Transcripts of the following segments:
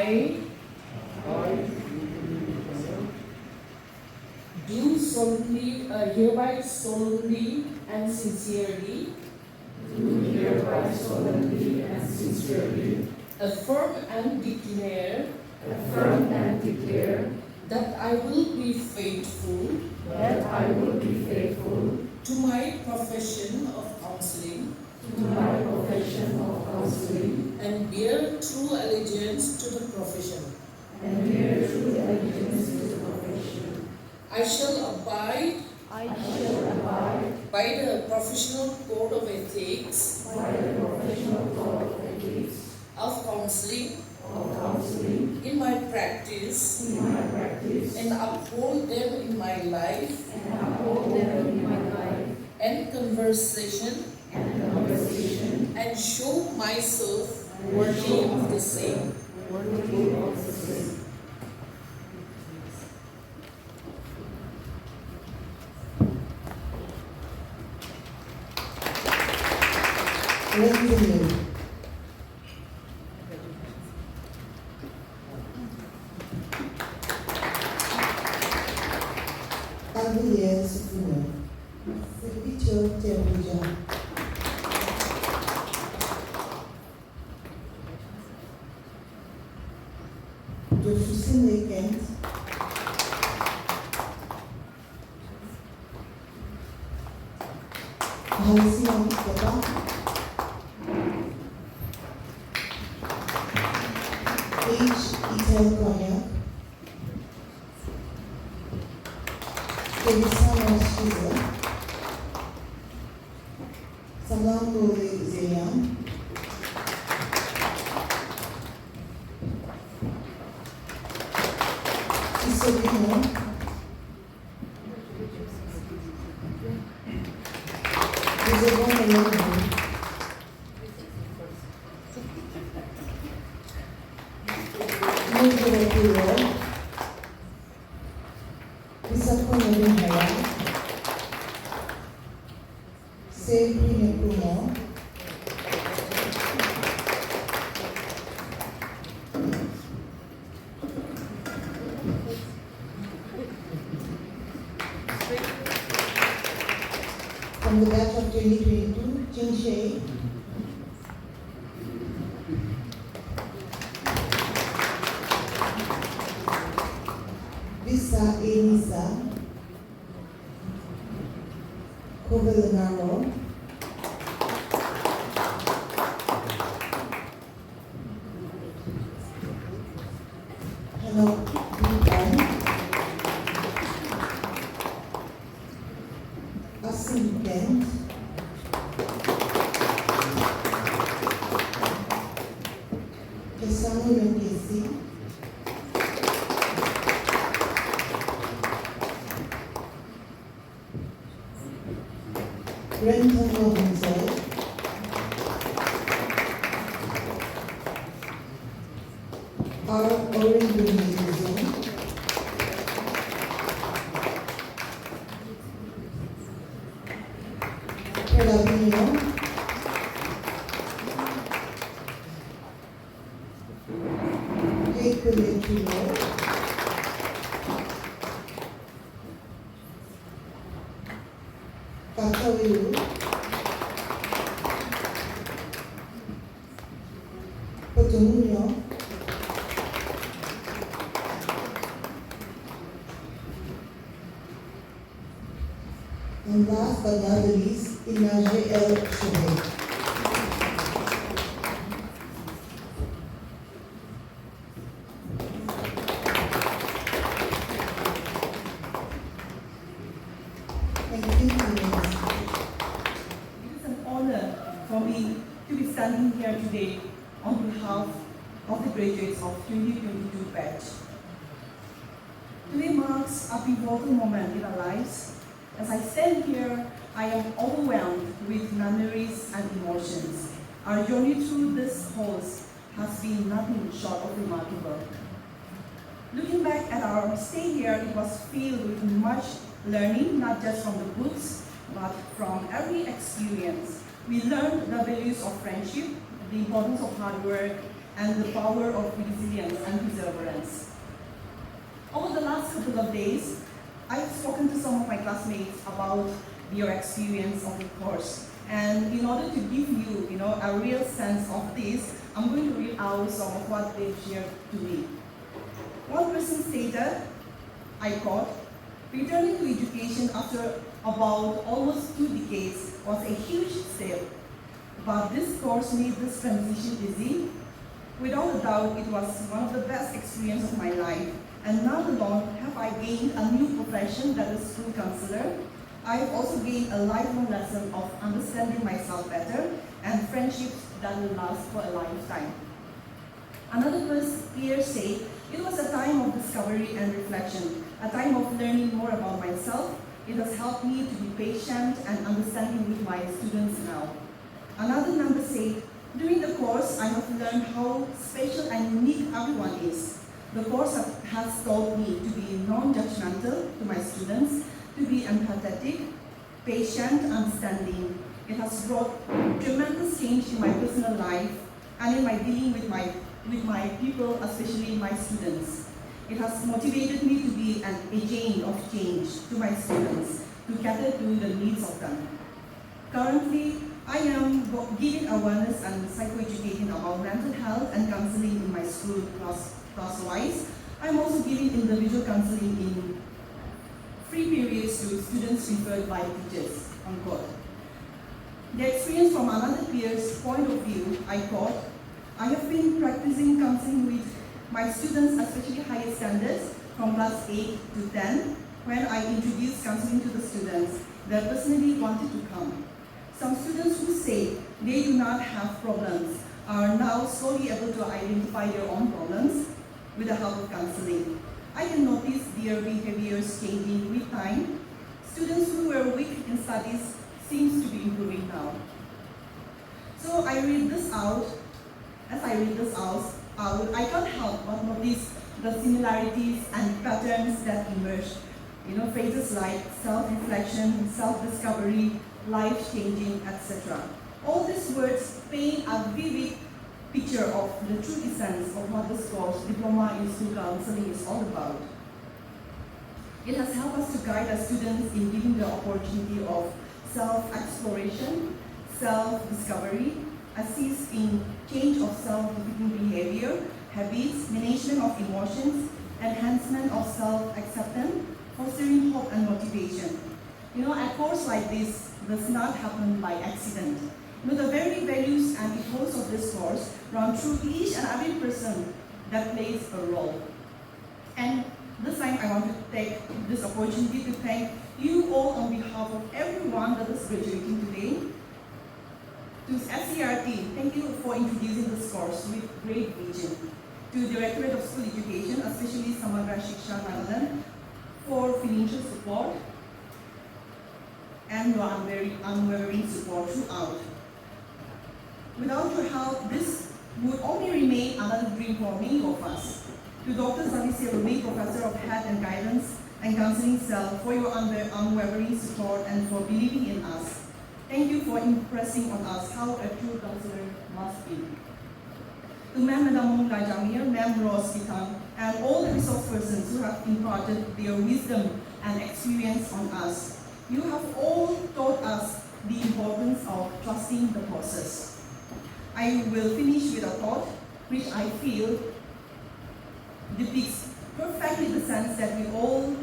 I do solemnly, hereby solemnly and sincerely affirm and declare that I will be faithful to my profession of counseling and bear true allegiance to the profession. I shall abide by the professional code of ethics of counseling in my practice and uphold them in my life and conversation and show myself worthy of the same. Samagra Shiksha, Samagra From the batch of 2022, Jin Shay, Visa Enisa, Kevirale-ii Kerhuo, Kevirale-ii Kerhuo, and last but not the least, Kevirale-ii. Standing here today on behalf of the graduates of 2022 batch. Today marks a pivotal moment in our lives. As I stand here, I am overwhelmed with memories and emotions. Our journey through this halls has been nothing short of remarkable. Looking back at our stay here, it was filled with much learning, not just from the books, but from every experience. We learned the values of friendship, the importance of hard work, and the power of resilience and perseverance. Over the last couple of days, I've spoken to some of my classmates about their experience of the course. And in order to give you, a real sense of this, I'm going to read out some of what they've shared to me. One person stated, I quote, "Returning to education after about almost 2 decades was a huge step, but this course made this transition easy. Without a doubt, it was one of the best experiences of my life, and not alone have I gained a new profession, that is school counselor, I have also gained a lifelong lesson of understanding myself better and friendships that will last for a lifetime." Another peer said, "It was a time of discovery and reflection, a time of learning more about myself. It has helped me to be patient and understanding with my students now." Another member said, "During the course, I have learned how special and unique everyone is. The course has taught me to be non-judgmental to my students, to be empathetic, patient, understanding. It has brought tremendous change in my personal life and in my dealing with my people, especially my students. It has motivated me to be an agent of change to my students, to cater to the needs of them. Currently, I am giving awareness and psychoeducating about mental health and counseling in my school class-wise. I'm also giving individual counseling in free periods to students referred by teachers," unquote. The experience from another peer's point of view, I quote, "I have been practicing counseling with my students, especially higher standards, from class 8 to 10. When I introduced counseling to the students, they personally wanted to come. Some students who say they do not have problems are now slowly able to identify their own problems with the help of counseling. I can notice their behaviors changing with time. Students who were weak in studies seems to be improving now." So I read this out. As I read this out, I can't help but notice the similarities and patterns that emerge. Phrases like self-reflection, self-discovery, life-changing, etc. All these words paint a vivid picture of the true essence of what this course, Diploma in School Counselling, is all about. It has helped us to guide our students in giving the opportunity of self-exploration, self-discovery, assist in change of self-defeating behavior, habits, management of emotions, enhancement of self-acceptance, fostering hope and motivation. A course like this does not happen by accident. The very values and ethos of this course run through each and every person that plays a role. And this time I want to take this opportunity to thank you all on behalf of everyone that is graduating today. To SCERT, thank you for introducing this course with great vision. To Directorate of School Education, especially Samagra Shiksha Nagaland, for financial support and your unwavering support throughout. Without your help, this would only remain another dream for many of us. To Dr. Zalisya Rumi, Professor of Health and Guidance and Counseling Cell, for your unwavering support and for believing in us. Thank you for impressing on us how a true counselor must be. To Ma'am Madam Lajamir, Ma'am Rose Kitang, and all the resource persons who have imparted their wisdom and experience on us. You have all taught us the importance of trusting the process. I will finish with a thought which I feel depicts perfectly the sense that we all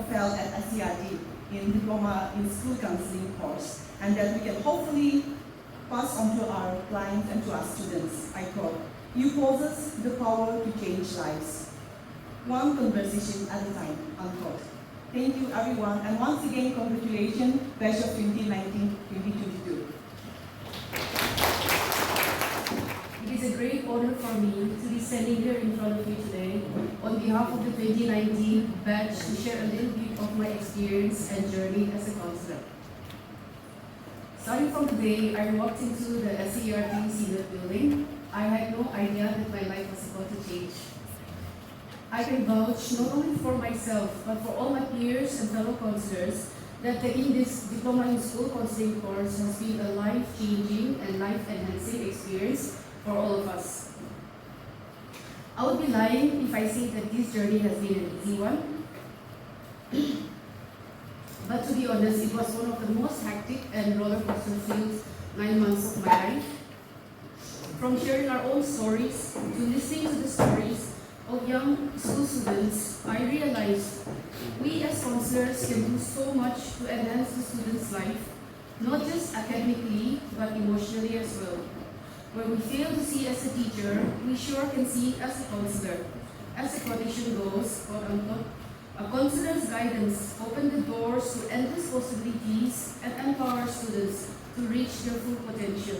felt at SCERT in Diploma in School Counselling course, and that we can hopefully pass on to our clients and to our students. I quote, "You possess the power to change lives, one conversation at a time," unquote. Thank you everyone, and once again congratulations, batch of 2019-2022. It is a great honor for me to be standing here in front of you today on behalf of the 2019 batch to share a little bit of my experience and journey as a counselor. Starting from the day I walked into the SCERT senior building, I had no idea that my life was about to change. I can vouch not only for myself, but for all my peers and fellow counselors that taking this Diploma in School Counseling course has been a life-changing and life-enhancing experience for all of us. I would be lying if I say that this journey has been an easy one. But to be honest, it was one of the most hectic and roller coaster filled 9 months of my life. From sharing our own stories to listening to the stories of young school students, I realized we as counselors can do so much to enhance the student's life, not just academically, but emotionally as well. Where we fail to see as a teacher, we sure can see as a counselor. As the quotation goes, quote unquote, a counselor's guidance opens the doors to endless possibilities and empowers students to reach their full potential.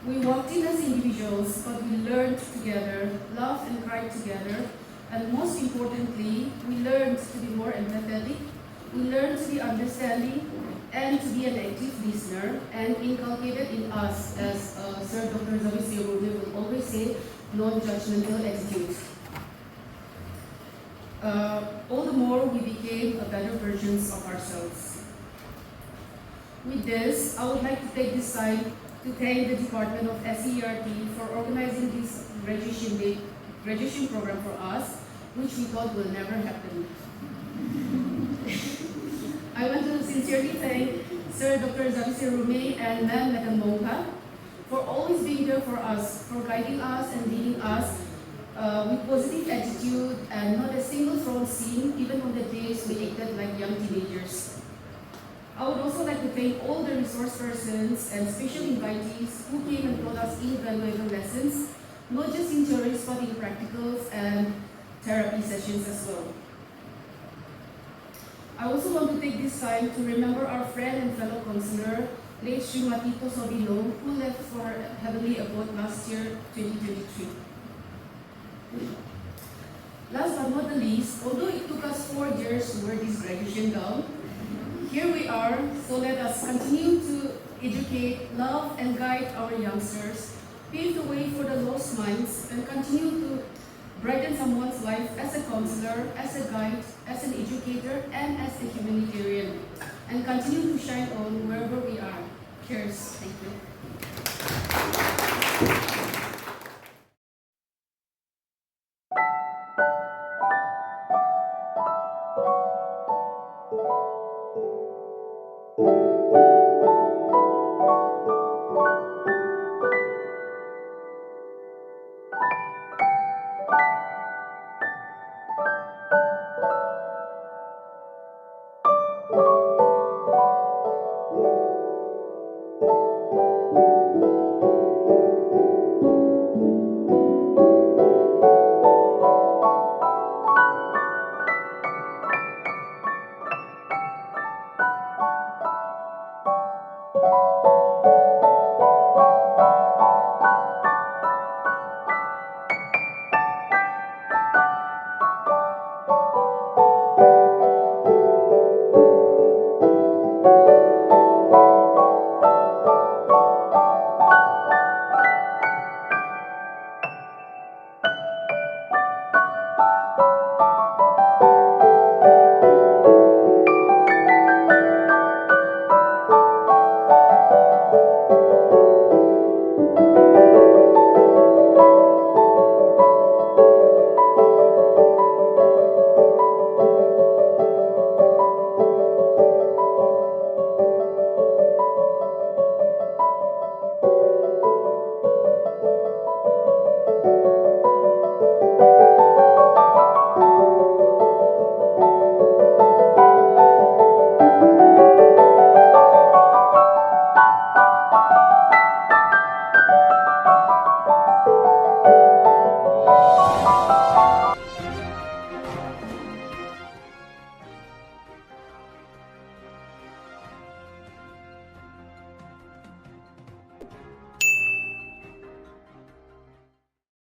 We walked in as individuals, but we learned together, laughed and cried together, and most importantly, we learned to be more empathetic, we learned to be understanding, and to be an active listener, and inculcated in us, as Sir Dr. Kevirale-ii Kerhuo will always say, non-judgmental attitude. All the more we became a better versions of ourselves. With this, I would like to take this time to thank the Department of SCERT for organizing this graduation program for us, which we thought will never happen. I want to sincerely thank Sir Dr. Kevirale-ii and Madam Mongka for always being there for us, for guiding us and leading us with positive attitude and not a single thrown scene, even on the days we acted like young teenagers. I would also like to thank all the resource persons and special invitees who came and taught us invaluable lessons, not just in theories but in practicals and therapy sessions as well. I also want to take this time to remember our friend and fellow counselor, late Srimati Sobino, who left for heavenly abode last year, 2023. Last but not the least, although it took us 4 years to wear this graduation gown, here we are, so let us continue to educate, love, and guide our youngsters, pave the way for the lost minds, and continue to brighten someone's life as a counselor, as a guide, as an educator, and as a humanitarian, and continue to shine on wherever we are. Cheers. Thank you.